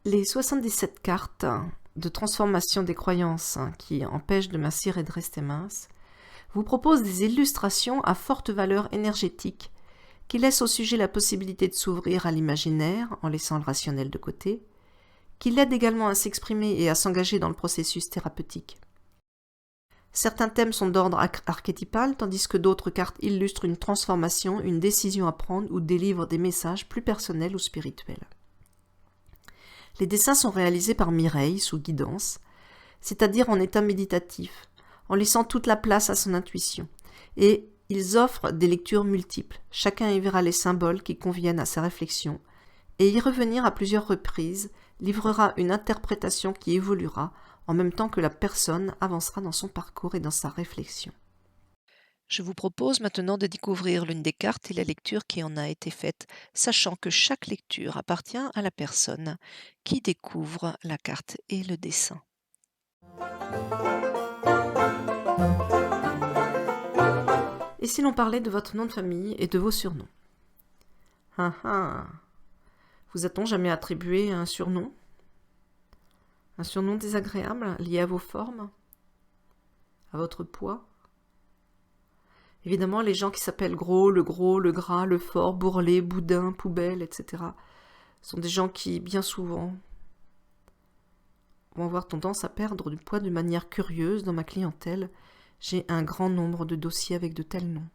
Les 77 cartes de transformation des croyances qui empêchent de mincir et de rester mince vous proposent des illustrations à forte valeur énergétique qui laissent au sujet la possibilité de s'ouvrir à l'imaginaire en laissant le rationnel de côté, qui l'aident également à s'exprimer et à s'engager dans le processus thérapeutique. Certains thèmes sont d'ordre archétypal, tandis que d'autres cartes illustrent une transformation, une décision à prendre ou délivrent des messages plus personnels ou spirituels. Les dessins sont réalisés par Mireille sous guidance, c'est-à-dire en état méditatif, en laissant toute la place à son intuition. Et ils offrent des lectures multiples. Chacun y verra les symboles qui conviennent à sa réflexion, et y revenir à plusieurs reprises livrera une interprétation qui évoluera en même temps que la personne avancera dans son parcours et dans sa réflexion. Je vous propose maintenant de découvrir l'une des cartes et la lecture qui en a été faite, sachant que chaque lecture appartient à la personne qui découvre la carte et le dessin. Et si l'on parlait de votre nom de famille et de vos surnoms? Vous a-t-on jamais attribué un surnom? Un surnom désagréable lié à vos formes? À votre poids? Évidemment, les gens qui s'appellent gros, le gras, le fort, bourrelet, boudin, poubelle, etc. sont des gens qui, bien souvent, vont avoir tendance à perdre du poids de manière curieuse. Dans ma clientèle, j'ai un grand nombre de dossiers avec de tels noms.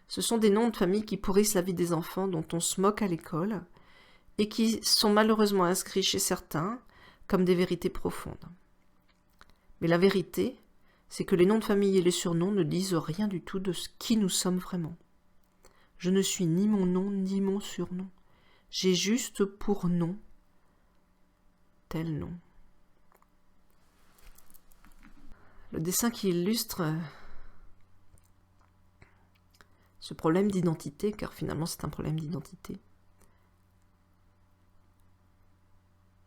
Ce sont des noms de famille qui pourrissent la vie des enfants, dont on se moque à l'école, et qui sont malheureusement inscrits chez certains comme des vérités profondes. Mais la vérité, c'est que les noms de famille et les surnoms ne disent rien du tout de qui nous sommes vraiment. Je ne suis ni mon nom ni mon surnom. J'ai juste pour nom tel nom. Le dessin qui illustre ce problème d'identité, car finalement c'est un problème d'identité,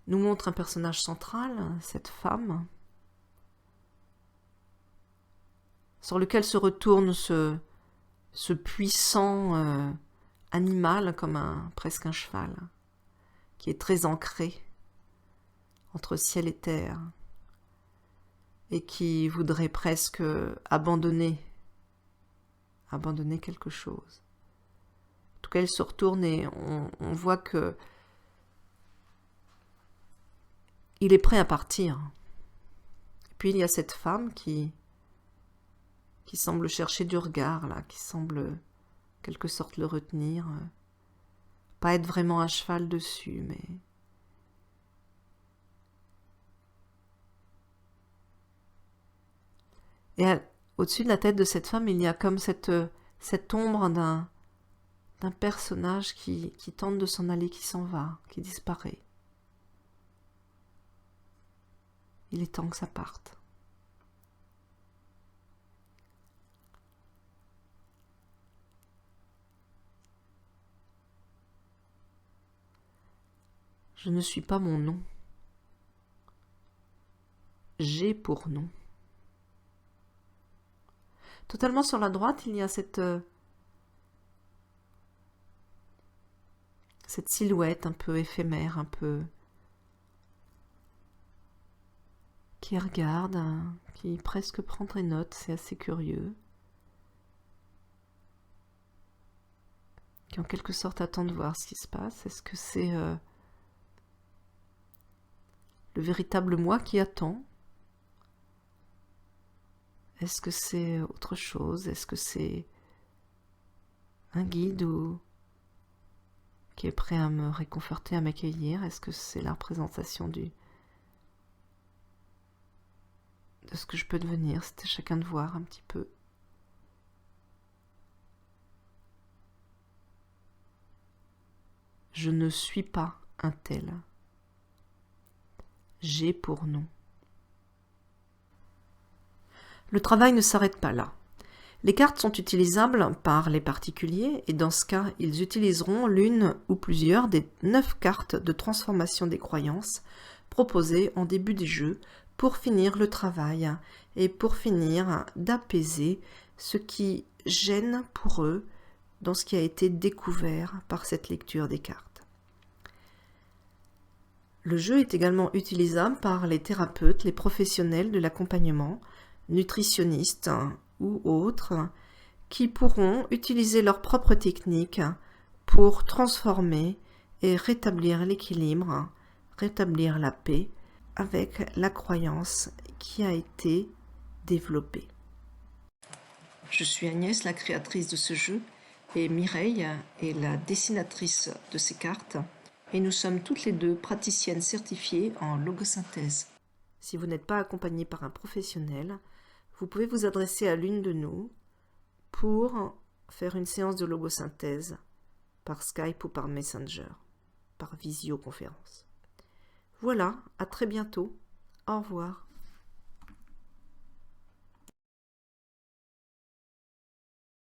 nous montre un personnage central, cette femme, sur lequel se retourne ce puissant animal comme presque un cheval, qui est très ancré entre ciel et terre, et qui voudrait presque abandonner quelque chose. En tout cas, elle se retourne et on voit que il est prêt à partir. Et puis il y a cette femme qui semble chercher du regard, là, qui semble en quelque sorte le retenir. Pas être vraiment à cheval dessus, mais... Et au-dessus de la tête de cette femme, il y a comme cette ombre d'un personnage qui tente de s'en aller, qui s'en va, qui disparaît. Il est temps que ça parte. Je ne suis pas mon nom. J'ai pour nom. Totalement sur la droite, il y a cette silhouette un peu éphémère, un peu qui regarde, qui presque prendrait note, c'est assez curieux, qui en quelque sorte attend de voir ce qui se passe. Est-ce que c'est le véritable moi qui attend? Est-ce que c'est autre chose? Est-ce que c'est un guide ou qui est prêt à me réconforter, à m'accueillir? Est-ce que c'est la représentation de ce que je peux devenir? C'était chacun de voir un petit peu. Je ne suis pas un tel. J'ai pour nom. Le travail ne s'arrête pas là. Les cartes sont utilisables par les particuliers et dans ce cas, ils utiliseront l'une ou plusieurs des 9 cartes de transformation des croyances proposées en début des jeux pour finir le travail et pour finir d'apaiser ce qui gêne pour eux dans ce qui a été découvert par cette lecture des cartes. Le jeu est également utilisable par les thérapeutes, les professionnels de l'accompagnement, nutritionnistes ou autres, qui pourront utiliser leurs propres techniques pour transformer et rétablir l'équilibre, rétablir la paix avec la croyance qui a été développée. Je suis Agnès, la créatrice de ce jeu, et Mireille est la dessinatrice de ces cartes, et nous sommes toutes les deux praticiennes certifiées en logosynthèse. Si vous n'êtes pas accompagné par un professionnel, vous pouvez vous adresser à l'une de nous pour faire une séance de logosynthèse par Skype ou par Messenger, par visioconférence. Voilà, à très bientôt. Au revoir.